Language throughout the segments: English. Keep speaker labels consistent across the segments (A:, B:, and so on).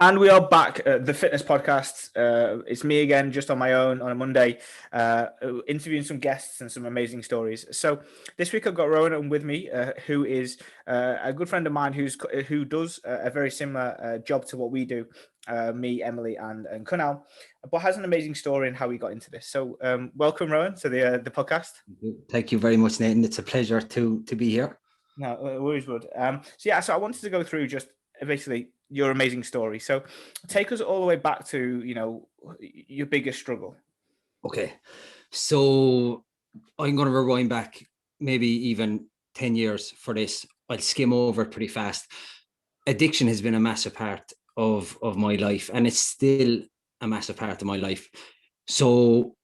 A: And we are back at the fitness podcast. It's me again, just on my own on a Monday, interviewing some guests and some amazing stories. So this week I've got Rowan with me, who is a good friend of mine who does a very similar job to what we do, me, Emily, and Kunal, but has an amazing story in how we got into this. So welcome, Rowan, to the podcast.
B: Thank you very much, Nathan. It's a pleasure to be here.
A: No, always would. So I wanted to go through just basically your amazing story. So take us all the way back to, your biggest struggle.
B: Okay. So I'm going to rewind back maybe even 10 years for this. I'll skim over it pretty fast. Addiction has been a massive part of my life, and it's still a massive part of my life. So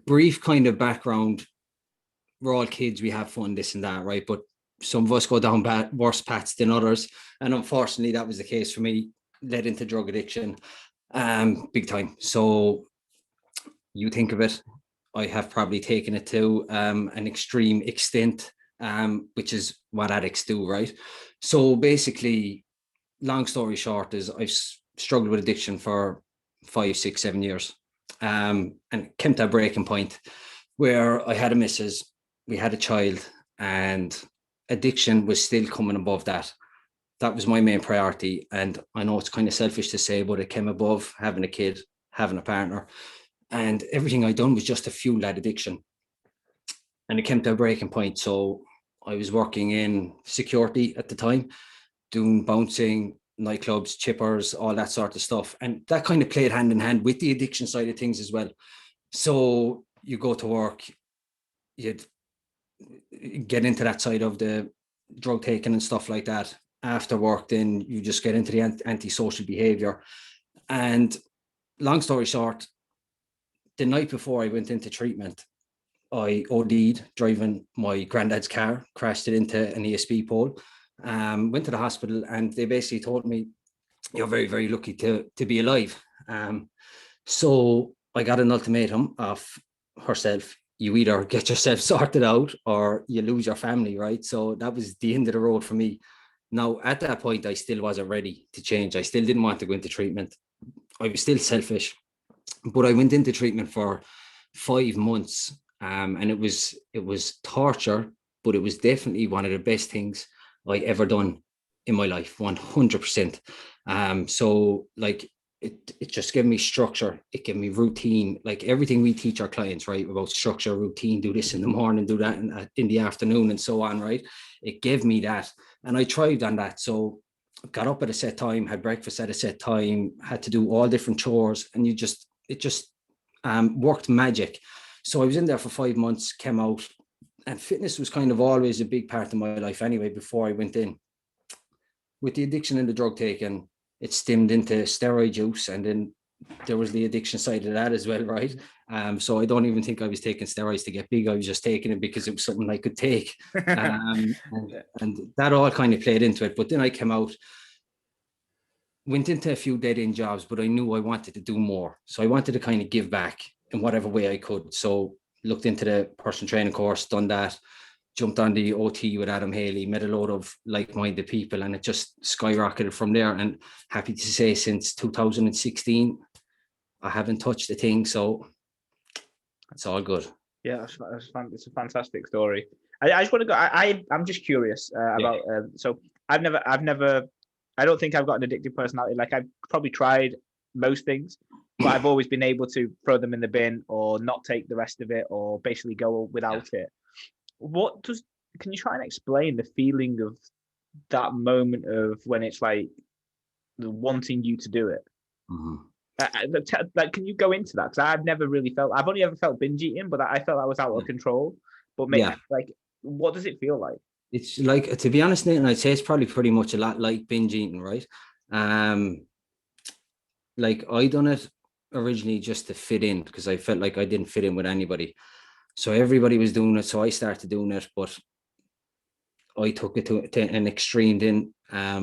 B: brief kind of background. We're all kids, we have fun, this and that, right? But some of us go down worse paths than others. And unfortunately, that was the case for me, led into drug addiction, big time. So you think of it, I have probably taken it to an extreme extent, which is what addicts do, right? So basically, long story short is I've struggled with addiction for 5, 6, 7 years, and came to a breaking point where I had a missus, we had a child, and addiction was still coming above that. That was my main priority. And I know it's kind of selfish to say, but it came above having a kid, having a partner, and everything I'd done was just to fuel that addiction. And it came to a breaking point. So I was working in security at the time, doing bouncing, nightclubs, chippers, all that sort of stuff. And that kind of played hand in hand with the addiction side of things as well. So you go to work, you'd get into that side of the drug taking and stuff like that. After work, then you just get into the antisocial behavior. And long story short, the night before I went into treatment, I OD'd driving my granddad's car, crashed it into an ESP pole, went to the hospital, and they basically told me, you're very, very lucky to be alive. So I got an ultimatum of herself. You either get yourself sorted out or you lose your family, right? So that was the end of the road for me. Now, at that point, I still wasn't ready to change. I still didn't want to go into treatment. I was still selfish, but I went into treatment for 5 months, and it was torture, but it was definitely one of the best things I ever done in my life, 100%. So like, it just gave me structure. It gave me routine, like everything we teach our clients, right? About structure, routine, do this in the morning, do that in the afternoon, and so on, right? It gave me that. And I thrived on that. So got up at a set time, had breakfast at a set time, had to do all different chores, and it just worked magic. So I was in there for 5 months, came out, and fitness was kind of always a big part of my life anyway, before I went in. With the addiction and the drug taking, it stemmed into steroid use, and then there was the addiction side of that as well, right? So I don't even think I was taking steroids to get big. I was just taking it because it was something I could take. And that all kind of played into it. But then I came out, went into a few dead-end jobs, but I knew I wanted to do more. So I wanted to kind of give back in whatever way I could. So looked into the personal training course, done that, jumped on the OT with Adam Haley, met a load of like-minded people, and it just skyrocketed from there. And happy to say, since 2016, I haven't touched a thing. So it's all good.
A: Yeah, it's a fantastic story. I just want to go. I'm just curious about. So I've never. I don't think I've got an addictive personality. Like, I've probably tried most things, but I've always been able to throw them in the bin or not take the rest of it, or basically go without it. Can you try and explain the feeling of that moment of when it's like wanting you to do it?
B: Mm-hmm.
A: Like, can you go into that? Because I've never really felt. I've only ever felt binge eating, but I felt I was out of control. But like, what does it feel like?
B: It's like, to be honest, Nathan, I'd say it's probably pretty much a lot like binge eating, right? Like, I done it originally just to fit in, because I felt like I didn't fit in with anybody. So everybody was doing it, so I started doing it, but I took it to an extreme then,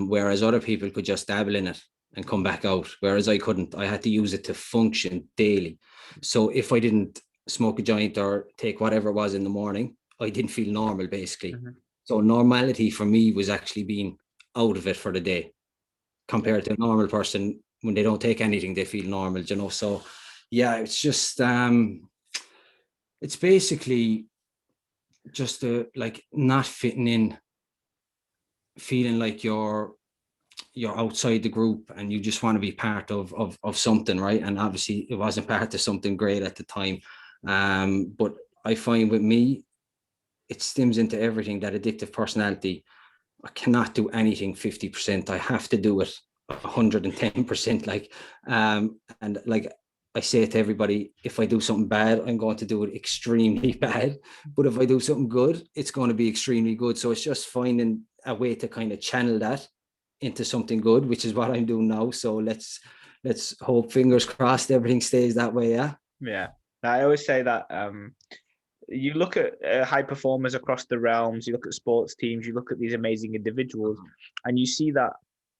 B: whereas other people could just dabble in it and come back out, whereas I couldn't. I had to use it to function daily. So if I didn't smoke a joint or take whatever it was in the morning, I didn't feel normal, basically. Mm-hmm. So normality for me was actually being out of it for the day. compared to a normal person. When they don't take anything, they feel normal, you know. So yeah, it's just it's basically just like not fitting in, feeling like you're outside the group and you just want to be part of something, right? And obviously it wasn't part of something great at the time. But I find with me, it stems into everything, that addictive personality. I cannot do anything 50%. I have to do it 110%. Like, and like I say to everybody, if I do something bad, I'm going to do it extremely bad. But if I do something good, it's going to be extremely good. So it's just finding a way to kind of channel that into something good, which is what I'm doing now. So let's hope, fingers crossed, everything stays that way. Yeah.
A: Yeah. I always say that you look at high performers across the realms, you look at sports teams, you look at these amazing individuals, and you see that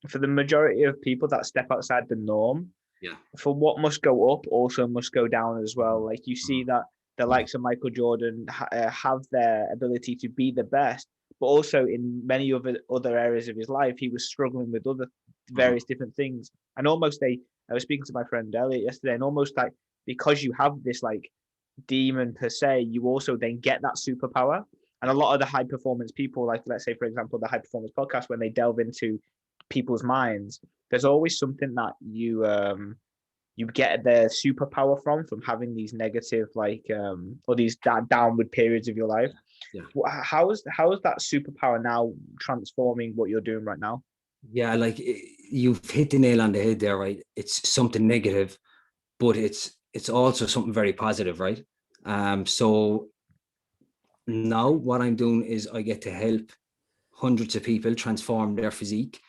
A: for the majority of people that step outside the norm,
B: Yeah.
A: for what must go up also must go down as well. Like you see that the likes of Michael Jordan have their ability to be the best, but also in many other areas of his life, he was struggling with other various different things. And almost I was speaking to my friend Elliot yesterday, and almost like because you have this like demon per se, you also then get that superpower. And a lot of the high performance people, like let's say for example the high performance podcast, when they delve into people's minds, there's always something that you get the superpower from having these negative like or these downward periods of your life.
B: Yeah.
A: How is that superpower now transforming what you're doing right now?
B: Yeah, like you've hit the nail on the head there, right? It's something negative, but it's also something very positive, right? So now what I'm doing is I get to help hundreds of people transform their physique,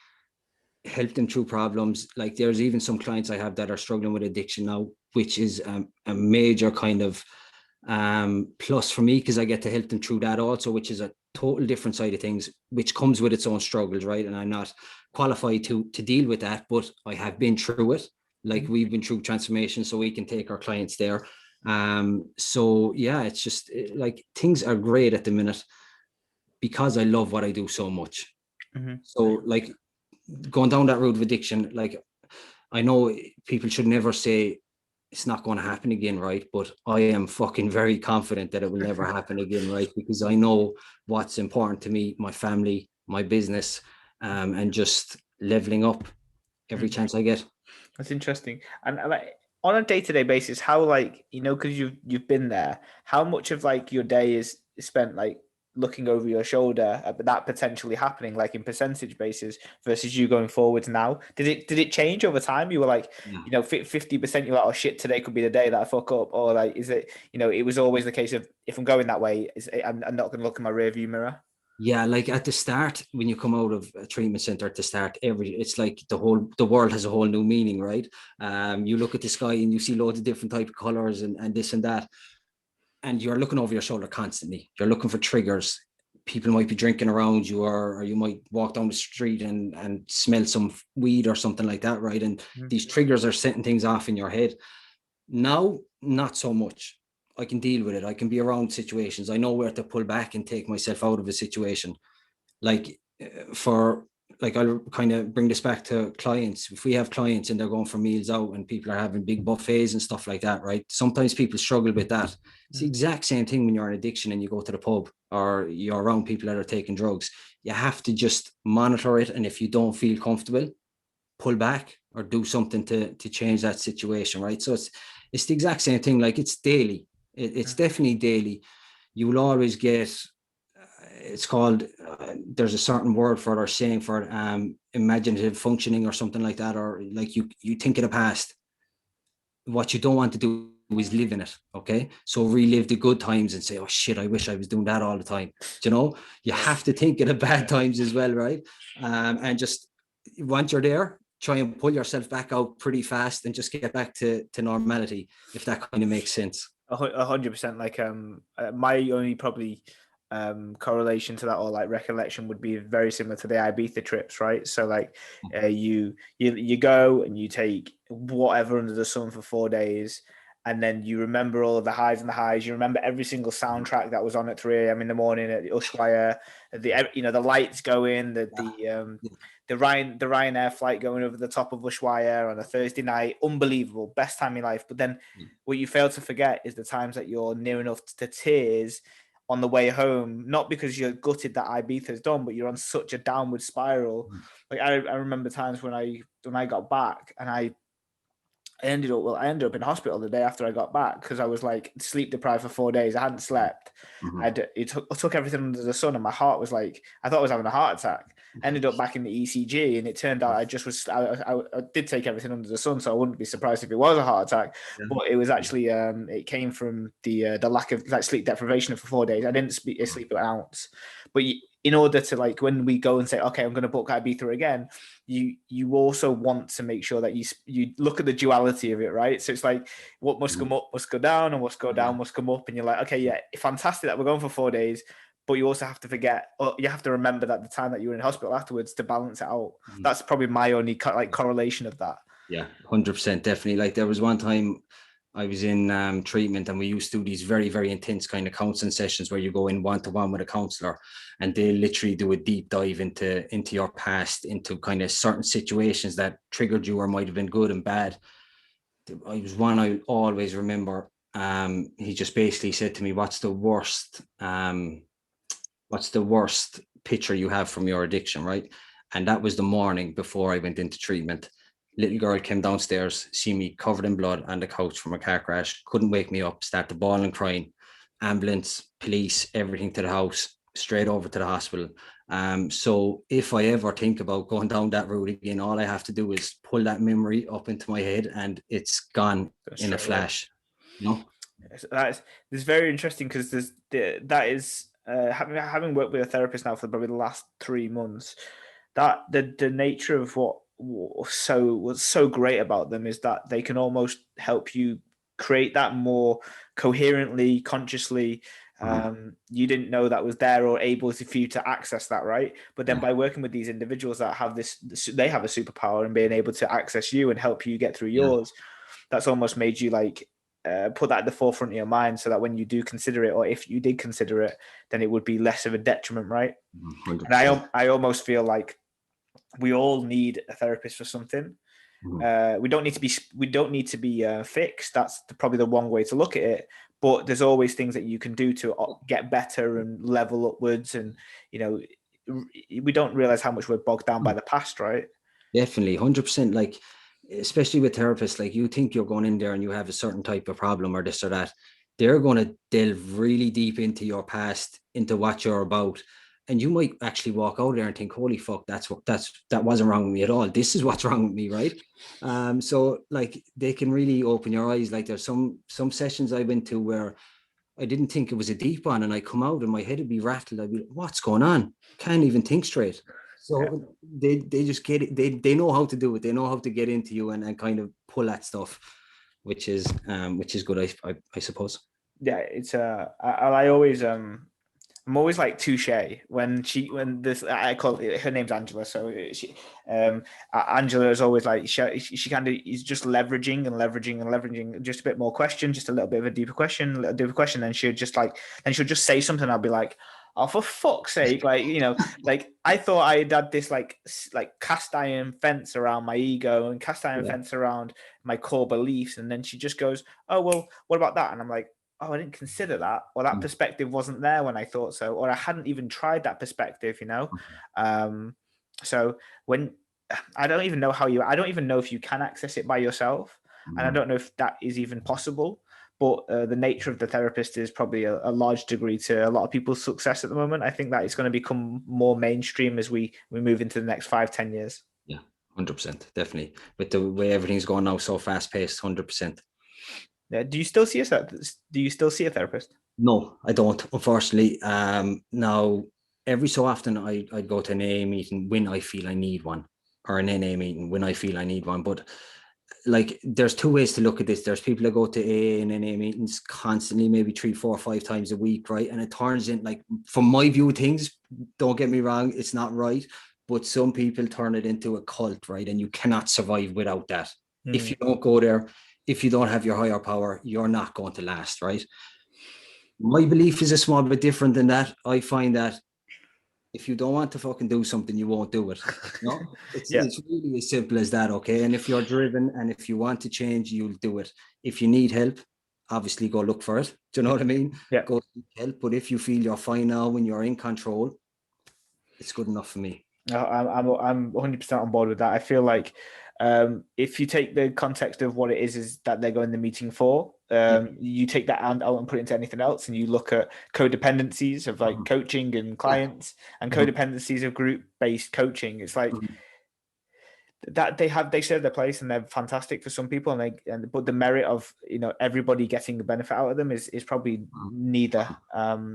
B: help them through problems. Like there's even some clients I have that are struggling with addiction now, which is a major kind of plus for me, because I get to help them through that also, which is a total different side of things, which comes with its own struggles, right? And I'm not qualified to deal with that, but I have been through it. Like we've been through transformation, so we can take our clients there. So yeah, it's just like things are great at the minute because I love what I do so much. So like going down that road of addiction, like I know people should never say it's not going to happen again, right? But I am fucking very confident that it will never happen again, right? Because I know what's important to me, my family, my business, and just leveling up every chance I get.
A: That's interesting. And like on a day-to-day basis, how like because you've been there, how much of like your day is spent like looking over your shoulder at that potentially happening, like in percentage basis versus you going forwards now? Did it change over time? You were like,
B: Yeah.
A: 50%, you're like, oh shit, today could be the day that I fuck up, or like is it, it was always the case of if I'm going that way, I'm not going to look in my rear view mirror.
B: Yeah, like at the start, when you come out of a treatment center at the start, it's like the world has a whole new meaning, right? You look at the sky and you see loads of different type of colors and this and that. And you're looking over your shoulder constantly. You're looking for triggers. People might be drinking around you, or you might walk down the street and smell some weed or something like that, right? And these triggers are setting things off in your head. Now, not so much. I can deal with it. I can be around situations. I know where to pull back and take myself out of a situation. Like for like I'll kind of bring this back to clients. If we have clients and they're going for meals out and people are having big buffets and stuff like that, right? Sometimes people struggle with that. It's the exact same thing when you're in addiction and you go to the pub or you're around people that are taking drugs. You have to just monitor it. And if you don't feel comfortable, pull back or do something to change that situation, right? So it's the exact same thing. Like it's daily. It's definitely daily. You will always get it's called there's a certain word for it or saying for it, imaginative functioning or something like that, or like you think of the past. What you don't want to do is live in it. Okay, so relive the good times and say, oh shit, I wish I was doing that all the time. You have to think of the bad times as well, right? And just once you're there, try and pull yourself back out pretty fast and just get back to normality, if that kind of makes sense.
A: 100%. Like my only probably correlation to that, or like recollection, would be very similar to the Ibiza trips, right? So like you go and you take whatever under the sun for 4 days, and then you remember all of the highs and the highs. You remember every single soundtrack that was on at 3 a.m. in the morning at the Ushuaia, the lights go in, the Ryanair flight going over the top of Ushuaia on a Thursday night, unbelievable, best time in life. But then what you fail to forget is the times that you're near enough to tears on the way home, not because you're gutted that Ibiza's done, but you're on such a downward spiral. Like I remember times when I got back and I ended up in hospital the day after I got back because I was like sleep deprived for 4 days. I hadn't slept. It took everything under the sun, and my heart was like, I thought I was having a heart attack. Ended up back in the ECG, and it turned out I did take everything under the sun, so I wouldn't be surprised if it was a heart attack. Yeah. But it was actually it came from the lack of like sleep deprivation for 4 days. I didn't sleep an ounce, but in order to like when we go and say, okay, I'm going to book Ibiza again, you also want to make sure that you look at the duality of it, right? So it's like what must come up must go down, and what's go down must come up, and you're like, okay, yeah, fantastic that we're going for 4 days, but you also have to forget, or you have to remember that the time that you were in hospital afterwards to balance it out. That's probably my only like correlation of that.
B: Yeah, 100%, definitely. Like there was one time I was in treatment, and we used to do these very, very intense kind of counseling sessions where you go in one-to-one with a counselor, and they literally do a deep dive into your past, into kind of certain situations that triggered you or might have been good and bad. I was one I always remember. He just basically said to me, what's the worst picture you have from your addiction, right? And that was the morning before I went into treatment. Little girl came downstairs, see me covered in blood on the couch from a car crash, couldn't wake me up, started bawling, crying. Ambulance, police, everything to the house, straight over to the hospital. So if I ever think about going down that route again, all I have to do is pull that memory up into my head, and it's gone in a flash. You know,
A: that's very interesting because that is having worked with a therapist now for probably the last 3 months. That the nature of what was so great about them is that they can almost help you create that more coherently, consciously. You didn't know that was there or able for you to access that, right? But then by working with these individuals that have they have a superpower and being able to access you and help you get through yours, that's almost made you like put that at the forefront of your mind, so that when you do consider it, or if you did consider it, then it would be less of a detriment, right? 100%. And I almost feel like we all need a therapist for something. We don't need to be fixed. That's probably the wrong way to look at it. But there's always things that you can do to get better and level upwards. And we don't realize how much we're bogged down by the past, right?
B: Definitely, 100%. Like, especially with therapists, like you think you're going in there and you have a certain type of problem or this or that. They're going to delve really deep into your past, into what you're about. And you might actually walk out there and think, holy fuck, that wasn't wrong with me at all. This is what's wrong with me, right? So like they can really open your eyes. Like there's some sessions I went to where I didn't think it was a deep one, and I come out and my head would be rattled. I'd be like, what's going on? Can't even think straight. So they just get it. They know how to do it. They know how to get into you and kind of pull that stuff, which is good, I suppose.
A: Yeah, it's I always I'm always like touche when this, I call it, her name's Angela. So Angela is always like, she kind of is just leveraging just a bit more question, just a little bit of a deeper question. And she'll just say something. I'll be like, oh, for fuck's sake. Like, like I thought I had this like cast iron fence around my ego and cast iron fence around my core beliefs. And then she just goes, oh, well, what about that? And I'm like, oh, I didn't consider that, or that perspective wasn't there when I thought so, or I hadn't even tried that perspective, So when I don't even know if you can access it by yourself, and I don't know if that is even possible. But the nature of the therapist is probably a large degree to a lot of people's success at the moment. I think that it's going to become more mainstream as we move into the next 5-10 years.
B: Yeah, 100%, definitely. With the way everything's going now, so fast paced, 100%.
A: Yeah. Do you still see a therapist?
B: No, I don't, unfortunately. Now, every so often I'd go to an AA meeting when I feel I need one, or an NA meeting when I feel I need one. But like, there's two ways to look at this. There's people that go to AA and NA meetings constantly, maybe 3, 4, 5 times a week, right? And it turns in, like, from my view of things, don't get me wrong, it's not right. But some people turn it into a cult, right? And you cannot survive without that. If you don't go there, if you don't have your higher power, you're not going to last, right? My belief is a small bit different than that. I find that if you don't want to fucking do something, you won't do it. No,
A: Yeah.
B: it's really as simple as that. Okay. And if you're driven and if you want to change, you'll do it. If you need help, obviously go look for it. Do you know what I mean?
A: Yeah.
B: Go seek help. But if you feel you're fine now when you're in control, it's good enough for me.
A: No, I'm 100% on board with that. I feel like if you take the context of what it is that they're going to the meeting for,
B: Yeah.
A: you take that out and put it into anything else, and you look at codependencies of like
B: Mhm.
A: coaching and
B: Yeah.
A: clients, and
B: Mhm.
A: codependencies of group-based coaching. It's like
B: Mhm.
A: that they serve their place and they're fantastic for some people, but the merit of everybody getting the benefit out of them is probably neither.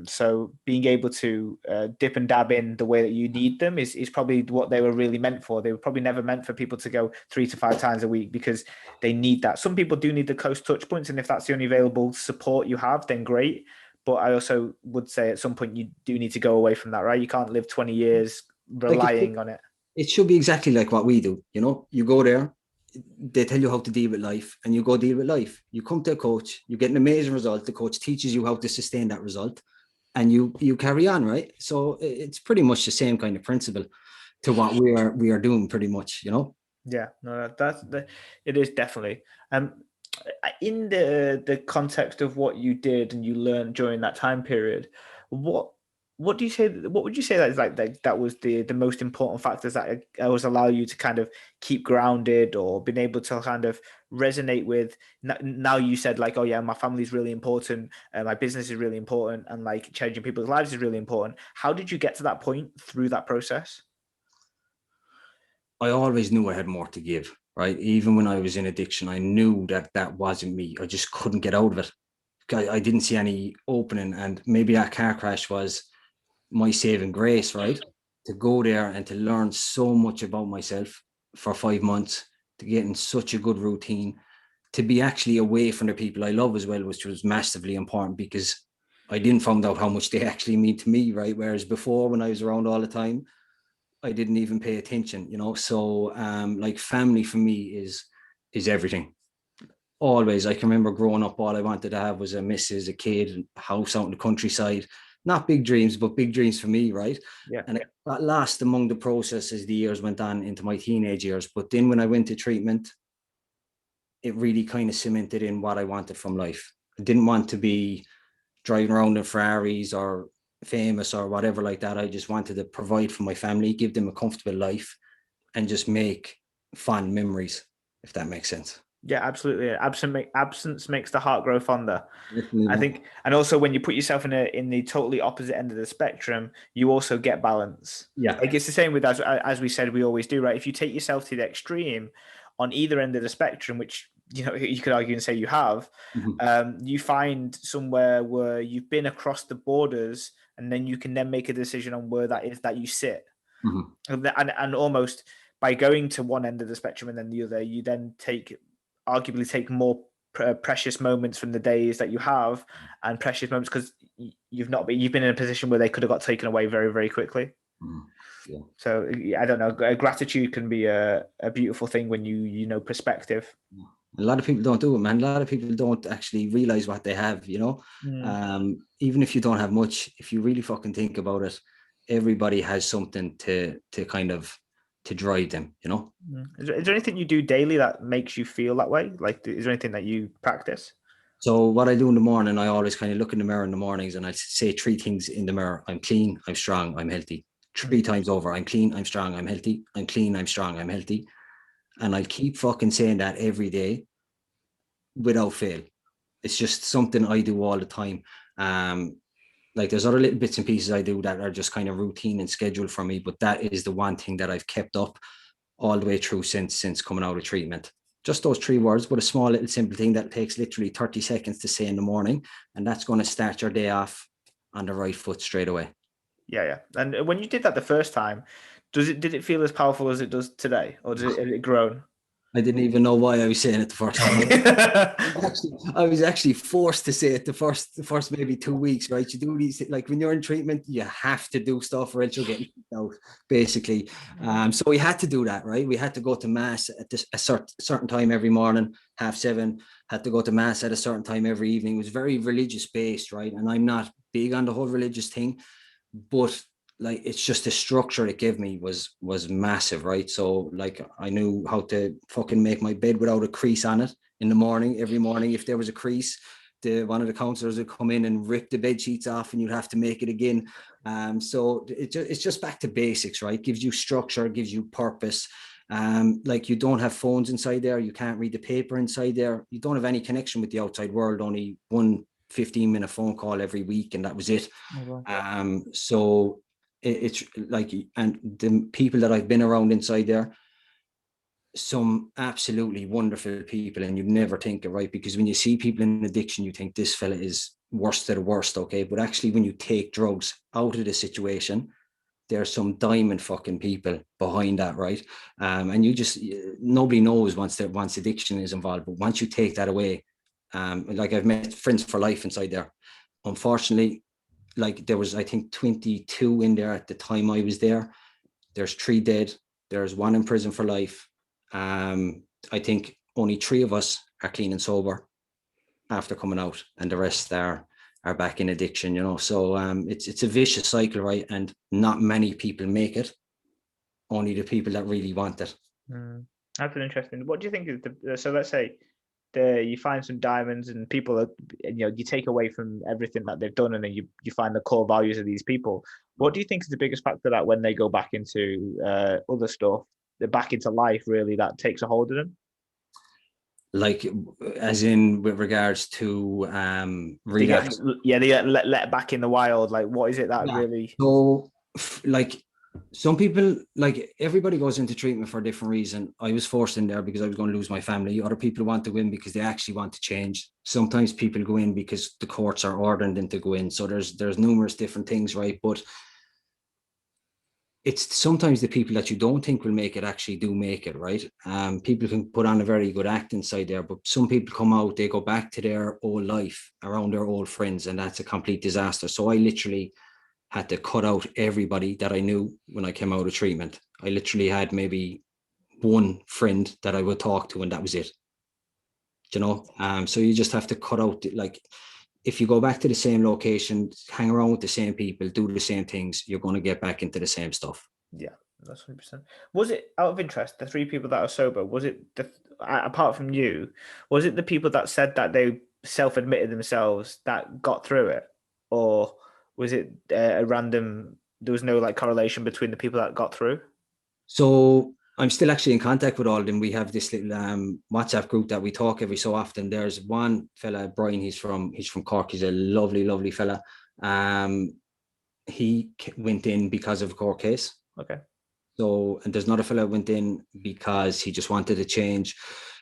A: So being able to dip and dab in the way that you need them is probably what they were really meant for. They were probably never meant for people to go 3 to 5 times a week, because they need that. Some people do need the close touch points, and if that's the only available support you have, then great. But I also would say at some point you do need to go away from that, right? You can't live 20 years
B: Like
A: relying on it.
B: it should be exactly like what we do. You know, you go there, they tell you how to deal with life, and you go deal with life. You come to a coach, you get an amazing result. The coach teaches you how to sustain that result, and you carry on, right? So it's pretty much the same kind of principle to what we are doing, pretty much. You know.
A: Yeah, no, it is definitely. In the context of what you did and you learned during that time period, what what do you say? What would you say that is like that was the most important factors that always allow you to kind of keep grounded or been able to kind of resonate with? Now you said like, oh yeah, my family is really important, my business is really important, and like changing people's lives is really important. How did you get to that point through that process?
B: I always knew I had more to give, right? Even when I was in addiction, I knew that that wasn't me. I just couldn't get out of it. I didn't see any opening, and maybe that car crash was my saving grace, right? To go there and to learn so much about myself for 5 months, to get in such a good routine, to be actually away from the people I love as well, which was massively important because I didn't find out how much they actually mean to me, right? Whereas before, when I was around all the time, I didn't even pay attention, you know. So like family for me is everything. Always. I can remember growing up, all I wanted to have was a missus, a kid, a house out in the countryside. Not big dreams, but big dreams for me, right?
A: Yeah,
B: And it got lost among the process as the years went on into my teenage years. But then when I went to treatment, it really kind of cemented in what I wanted from life. I didn't want to be driving around in Ferraris or famous or whatever like that. I just wanted to provide for my family, give them a comfortable life, and just make fond memories, if that makes sense.
A: yeah, absolutely. Absence makes the heart grow fonder.
B: Definitely,
A: I
B: man.
A: think, and also when you put yourself in the totally opposite end of the spectrum, you also get balance.
B: Yeah.
A: Like it's the same with as we said, we always do, right? If you take yourself to the extreme on either end of the spectrum, which you could argue and say you have,
B: Mhm.
A: you find somewhere where you've been across the borders, and then you can then make a decision on where that is that you sit,
B: Mhm.
A: and almost by going to one end of the spectrum and then the other, you then arguably take more precious moments from the days that you have, and precious moments because you've been in a position where they could have got taken away very, very quickly.
B: Mhm. Yeah.
A: So I don't know. Gratitude can be a beautiful thing when you know perspective.
B: A lot of people don't do it, man. A lot of people don't actually realize what they have, you know.
A: Mm.
B: Even if you don't have much, if you really fucking think about it, everybody has something to kind of to drive them, you know.
A: Mm. Is there anything you do daily that makes you feel that way? Like, is there anything that you practice?
B: So what I do in the morning, I always kind of look in the mirror in the mornings and I say three things in the mirror. I'm clean, I'm strong, I'm healthy.
A: Mm.
B: Three times over. I'm clean, I'm strong, I'm healthy. I'm clean, I'm strong, I'm healthy. And I keep fucking saying that every day without fail. It's just something I do all the time. Um, like there's other little bits and pieces I do that are just kind of routine and scheduled for me, but that is the one thing that I've kept up all the way through since coming out of treatment. Just those three words, but a small little simple thing that takes literally 30 seconds to say in the morning, and that's going to start your day off on the right foot straight away.
A: Yeah, yeah. And when you did that the first time, did it feel as powerful as it does today, or has it grown?
B: I didn't even know why I was saying it the first time. I was actually forced to say it the first maybe 2 weeks, right? You do these like when you're in treatment, you have to do stuff or else you'll get out, basically. So we had to do that, right? We had to go to mass at a certain time every morning, 7:30. Had to go to mass at a certain time every evening. It was very religious based, right? And I'm not big on the whole religious thing, but like it's just the structure it gave me was massive, right? So like I knew how to fucking make my bed without a crease on it in the morning. Every morning, if there was a crease, one of the counselors would come in and rip the bed sheets off, and you'd have to make it again. So it's just back to basics, right? Gives you structure, gives you purpose. Like you don't have phones inside there, you can't read the paper inside there, you don't have any connection with the outside world, only one 15-minute phone call every week, and that was it. So it's like, and the people that I've been around inside there, some absolutely wonderful people, and you'd never think it, right? Because when you see people in addiction, you think this fella is worst of the worst, okay? But actually, when you take drugs out of the situation, there's some diamond fucking people behind that, right? And you just, nobody knows once addiction is involved, but once you take that away, like I've met friends for life inside there. Unfortunately, like there was, I think, 22 in there at the time I was there. There's 3 dead. There's 1 in prison for life. I think only 3 of us are clean and sober after coming out, and the rest are back in addiction, you know. So it's a vicious cycle, right? And not many people make it. Only the people that really want it.
A: That's an interesting. What do you think is the? So let's say you find some diamonds, and people are, you take away from everything that they've done, and then you find the core values of these people. What do you think is the biggest factor that when they go back into other stuff, they're back into life, really, that takes a hold of them?
B: Like, as in with regards to relapse?
A: They get let back in the wild. Like, what is it that really?
B: So, like, some people, like everybody goes into treatment for a different reason. I was forced in there because I was going to lose my family. Other people want to go in because they actually want to change. Sometimes people go in because the courts are ordering them to go in. So there's numerous different things, right? But it's sometimes the people that you don't think will make it actually do make it, right? People can put on a very good act inside there, but some people come out, they go back to their old life around their old friends, and that's a complete disaster. So I literally had to cut out everybody that I knew when I came out of treatment. I literally had maybe 1 friend that I would talk to, and that was it. You know, so you just have to cut out, like, if you go back to the same location, hang around with the same people, do the same things, you're going to get back into the same stuff.
A: Yeah, that's 100%. Was it, out of interest, the 3 people that are sober? Was it apart from you? Was it the people that said that they self-admitted themselves that got through it, or was it a random? There was no like correlation between the people that got through.
B: So I'm still actually in contact with all of them. We have this little WhatsApp group that we talk every so often. There's one fella, Brian. He's from Cork. He's a lovely fella. He went in because of a court case.
A: Okay.
B: So, and there's another fellow went in because he just wanted to change.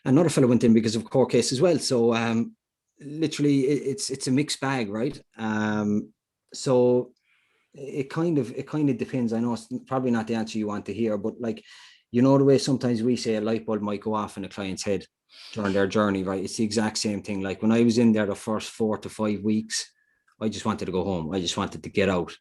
B: Another fellow went in because of a court case as well. So, literally, it's a mixed bag, right? So it kind of depends. I know it's probably not the answer you want to hear, but like, the way sometimes we say a light bulb might go off in a client's head during their journey, right? It's the exact same thing. Like when I was in there the first 4 to 5 weeks, I just wanted to go home. I just wanted to get out.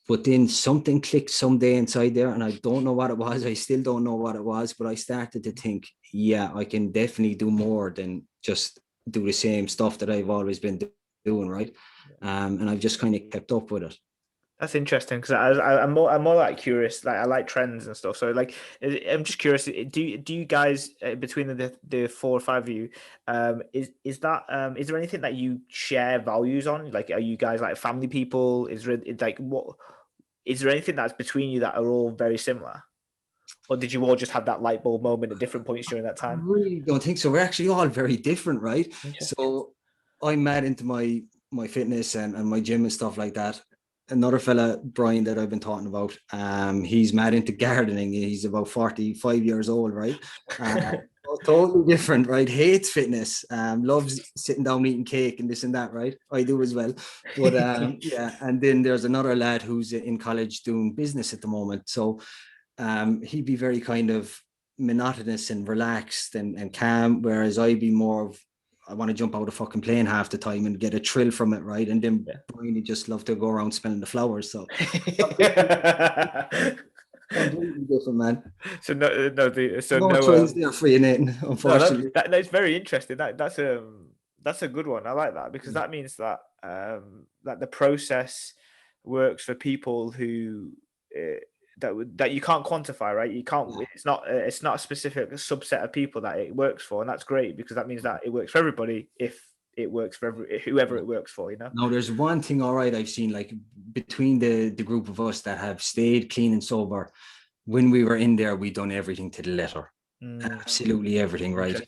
B: But then something clicked someday inside there, and I don't know what it was. I still don't know what it was, but I started to think, yeah, I can definitely do more than just do the same stuff that I've always been doing, right? And I've just kind of kept up with it.
A: That's interesting, because I'm more like curious. Like, I like trends and stuff. So like, I'm just curious. Do you guys, between the 4 or 5 of you, is there anything that you share values on? Like, are you guys like family people? Is there like what? Is there anything that's between you that are all very similar, or did you all just have that light bulb moment at different points during that
B: I
A: time?
B: really don't think so. We're actually all very different, right?
A: Interesting.
B: So I'm mad into my fitness and my gym and stuff like that. Another fella, Brian, that I've been talking about, he's mad into gardening. He's about 45 years old, right? Totally different, right? Hates fitness, loves sitting down eating cake and this and that, right? I do as well. But yeah, and then there's another lad who's in college doing business at the moment. So he'd be very kind of monotonous and relaxed and calm, whereas I'd be more of, I want to jump out of fucking plane half the time and get a thrill from it, right? And then Brian just love to go around smelling the flowers. So completely different, man.
A: So
B: No choice there for you, Nathan, unfortunately.
A: That's very interesting. That's a good one. I like that, because that means that that the process works for people who that you can't quantify, right? You can't. It's not a specific subset of people that it works for, and that's great because that means that it works for everybody. If it works for whoever it works for, you know.
B: Now, there's one thing, all right, I've seen, like, between the group of us that have stayed clean and sober, when we were in there, we done everything to the letter. Absolutely everything, right?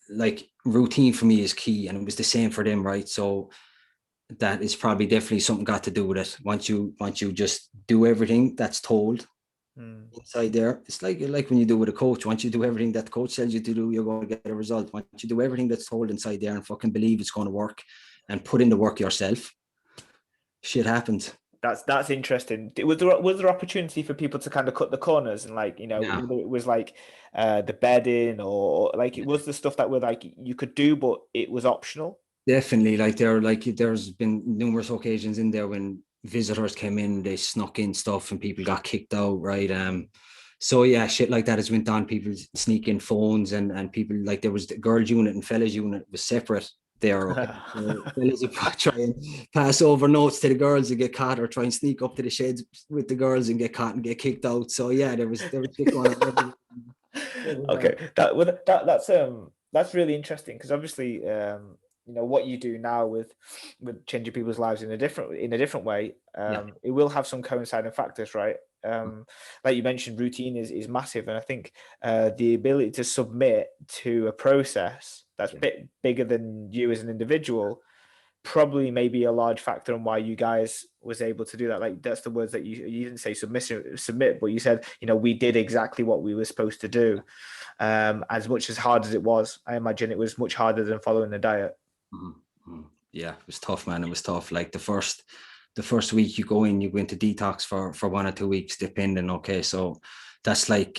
B: Like, routine for me is key, and it was the same for them, right? So that is probably definitely something got to do with it. Once you just do everything that's told inside there, it's like when you do with a coach. Once you do everything that the coach tells you to do, you're going to get a result. Once you do everything that's told inside there and fucking believe it's going to work and put in the work yourself, shit happens.
A: That's interesting. Was there opportunity for people to kind of cut the corners and, like, you know, whether it was like the bedding or like it was the stuff that were like you could do but it was optional?
B: Definitely, there's been numerous occasions in there when visitors came in, they snuck in stuff and people got kicked out, right? So yeah, shit like that has went on. People sneak in phones and people, like, there was the girls unit and fellas unit was separate there. Okay, so fellas would try and pass over notes to the girls and get caught, or try and sneak up to the sheds with the girls and get caught and get kicked out. So yeah, there was shit going on.
A: Okay, that's really interesting because obviously you know what you do now with changing people's lives in a different way, it will have some coinciding factors, right? Like you mentioned, routine is massive, and I think the ability to submit to a process that's a bit bigger than you as an individual probably may be a large factor in why you guys was able to do that. Like, that's the words that you didn't say submit, but you said, you know, we did exactly what we were supposed to do. As much as hard as it was, I imagine it was much harder than following the diet.
B: Yeah, it was tough, man. It was tough. Like the first week you go into detox for 1 or 2 weeks, depending. Okay, so that's like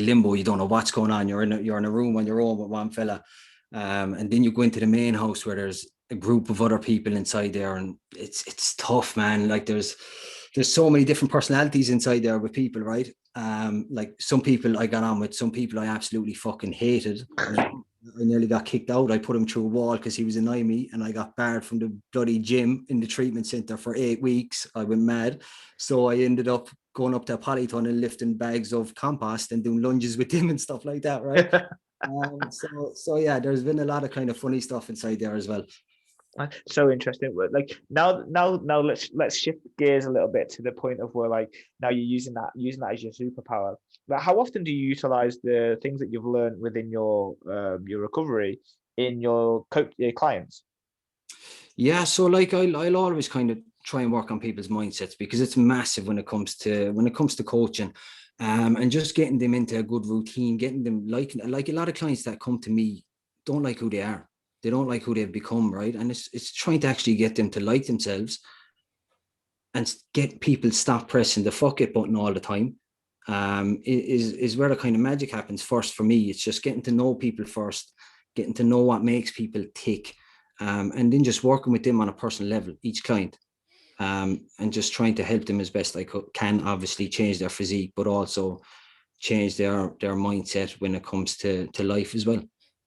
B: limbo. You don't know what's going on. You're in a room on your own with one fella, and then you go into the main house where there's a group of other people inside there, and it's tough, man. Like there's so many different personalities inside there with people, right? Like some people I got on with, some people I absolutely fucking hated. I nearly got kicked out. I put him through a wall because he was annoying me, and I got barred from the bloody gym in the treatment center for 8 weeks. I went mad. So I ended up going up to a polyton and lifting bags of compost and doing lunges with him and stuff like that, right? So yeah, there's been a lot of kind of funny stuff inside there as well.
A: So interesting. Like now let's shift gears a little bit to the point of where, like, now you're using that as your superpower. Like, how often do you utilize the things that you've learned within your recovery in your clients?
B: Yeah, so like I'll always kind of try and work on people's mindsets, because it's massive when it comes to coaching, and just getting them into a good routine, getting them like a lot of clients that come to me don't like who they are. They don't like who they've become, right? And it's trying to actually get them to like themselves and get people stop pressing the fuck it button all the time. Is where the kind of magic happens first for me. It's just getting to know people first, getting to know what makes people tick, and then just working with them on a personal level, each client, and just trying to help them as best I can. Obviously, change their physique, but also change their mindset when it comes to life as well.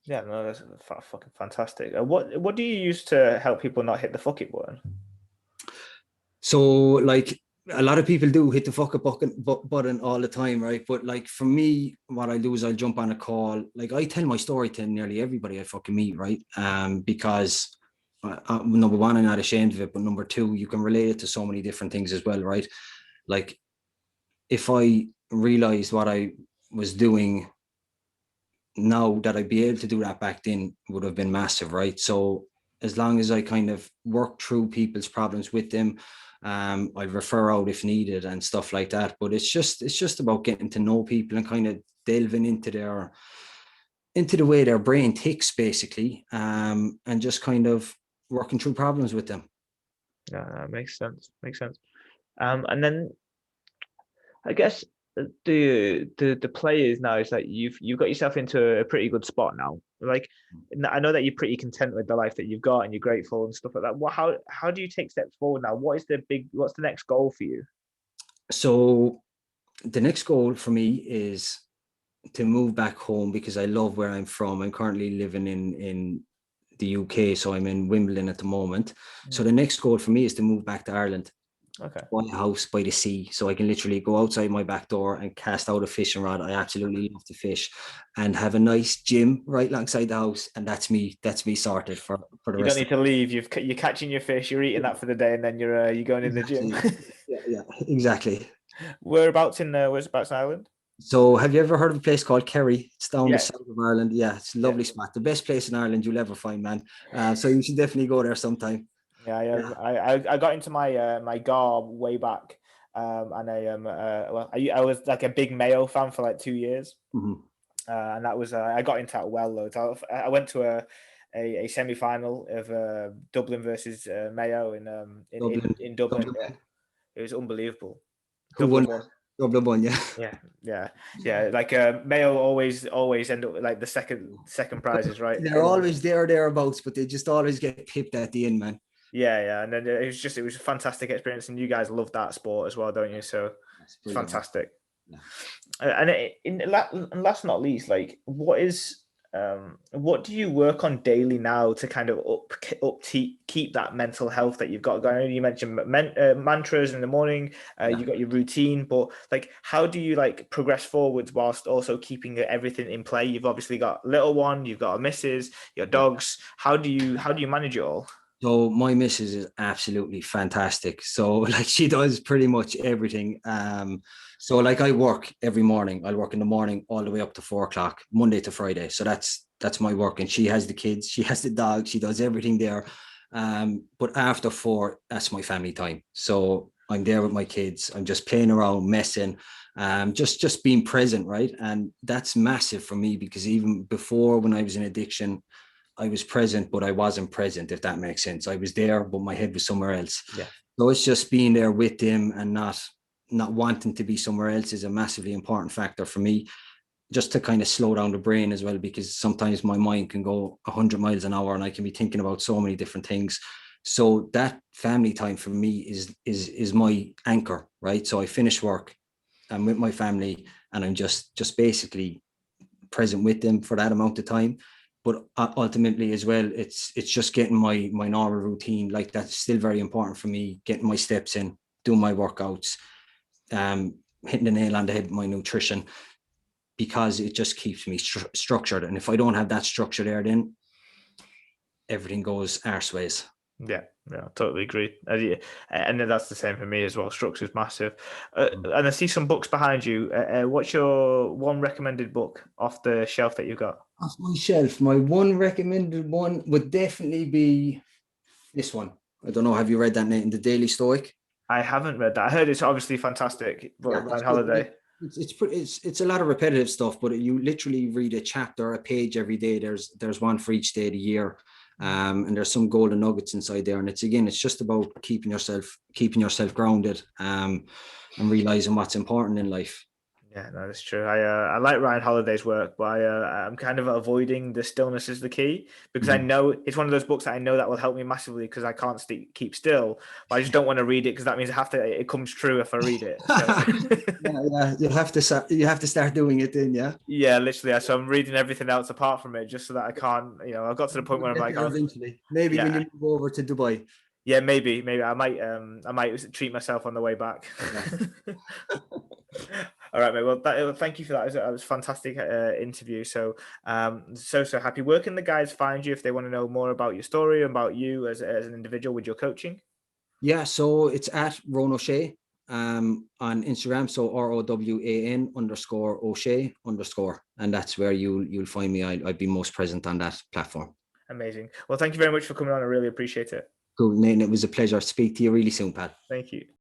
A: Yeah, no, that's fucking fantastic. What do you use to help people not hit the fuck it button?
B: So, like, a lot of people do hit the fuck it button all the time, right? But like for me, what I do is I'll jump on a call. Like, I tell my story to nearly everybody I fucking meet, right? Because number one, I'm not ashamed of it, but number two, you can relate it to so many different things as well, right? Like, if I realized what I was doing now, that I'd be able to do that back then would have been massive, right? So as long as I kind of work through people's problems with them, I refer out if needed and stuff like that. But it's just about getting to know people and kind of delving into the way their brain ticks, basically, and just kind of working through problems with them.
A: Yeah, that makes sense. And then I guess the players now is that you've got yourself into a pretty good spot now. Like, I know that you're pretty content with the life that you've got and you're grateful and stuff like that. How do you take steps forward now? What's the next goal for you?
B: So the next goal for me is to move back home, because I love where I'm from. I'm currently living in the UK, so I'm in Wimbledon at the moment. So the next goal for me is to move back to Ireland.
C: Okay.
B: buy a house by the sea, so I can literally go outside my back door and cast out a fishing rod. I absolutely love to fish, and have a nice gym right alongside the house, and that's me sorted for the
C: You don't
B: rest
C: need to leave. You're catching your fish. You're eating that for the day, and then you're going in the gym.
B: Yeah, exactly.
C: Whereabouts in Ireland?
B: So have you ever heard of a place called Kerry? It's down the
C: Yes.
B: south of Ireland. Yeah, it's a lovely spot. The best place in Ireland you'll ever find, man. So you should definitely go there sometime.
C: Yeah, I got into my GAR way back, and I was like a big Mayo fan for like 2 years, and that was I got into that well loads. I went to a semi final of Dublin versus Mayo in Dublin.
B: Dublin.
C: Yeah, it was unbelievable.
B: Who
C: Dublin
B: won?
C: won.
B: Dublin won, yeah.
C: Yeah. Like Mayo always end up with like the second prizes, right?
B: They're always thereabouts, but they just always get pipped at the end, man.
C: Yeah, and then it was a fantastic experience, and you guys love that sport as well, don't you? So it's fantastic.
B: Yeah.
C: And last but not least, like what do you work on daily now to kind of keep that mental health that you've got going? You mentioned mantras in the morning, you got your routine, but like how do you like progress forwards whilst also keeping everything in play? You've obviously got a little one, you've got a missus, your dogs. How do you manage it all?
B: So my missus is absolutely fantastic. So like she does pretty much everything. So like I work every morning. I'll work in the morning all the way up to 4:00, Monday to Friday. So that's my work. And she has the kids, she has the dog, she does everything there. But after 4, that's my family time. So I'm there with my kids. I'm just playing around, messing, just being present, right? And that's massive for me, because even before, when I was in addiction, I was present, but I wasn't present, if that makes sense. I was there, but my head was somewhere else.
C: Yeah.
B: So it's just being there with him and not wanting to be somewhere else is a massively important factor for me, just to kind of slow down the brain as well, because sometimes my mind can go 100 miles an hour and I can be thinking about so many different things. So that family time for me is my anchor, right? So I finish work, I'm with my family, and I'm just basically present with them for that amount of time. But ultimately as well, it's just getting my normal routine. Like that's still very important for me, getting my steps in, doing my workouts, hitting the nail on the head with my nutrition, because it just keeps me structured. And if I don't have that structure there, then everything goes arseways.
C: Yeah, totally agree. And that's the same for me as well. Structure is massive. And I see some books behind you. What's your one recommended book off the shelf that you've got?
B: Off my shelf, my one recommended one would definitely be this one. I don't know, have you read that, Nathan? The Daily Stoic?
C: I haven't read that. I heard it's obviously fantastic, but Ryan Holiday.
B: It's a lot of repetitive stuff, but you literally read a chapter, a page every day. There's one for each day of the year. And there's some golden nuggets inside there. And it's just about keeping yourself grounded, and realizing what's important in life.
C: Yeah, no, that's true. I like Ryan Holiday's work, but I'm kind of avoiding The Stillness is the Key, because I know it's one of those books that I know that will help me massively, because I can't keep still. But I just don't want to read it, because that means it comes true if I read it. So.
B: Yeah, you have to start doing it then, yeah.
C: Yeah, literally. So I'm reading everything else apart from it, just so that I can't. I've got to the point where I'm like,
B: eventually, maybe when you move over to Dubai.
C: Yeah, maybe I might treat myself on the way back. Yeah. All right, mate. Well, thank you for that. It was a fantastic interview. So, so happy. Where can the guys find you if they want to know more about your story, about you as an individual with your coaching?
B: Yeah, so it's at Rowan O'Shea on Instagram. So ROWAN_O'Shea_, and that's where you'll find me. I'd be most present on that platform.
C: Amazing. Well, thank you very much for coming on. I really appreciate it.
B: Cool, Nathan. It was a pleasure to speak to you really soon, Pat.
C: Thank you.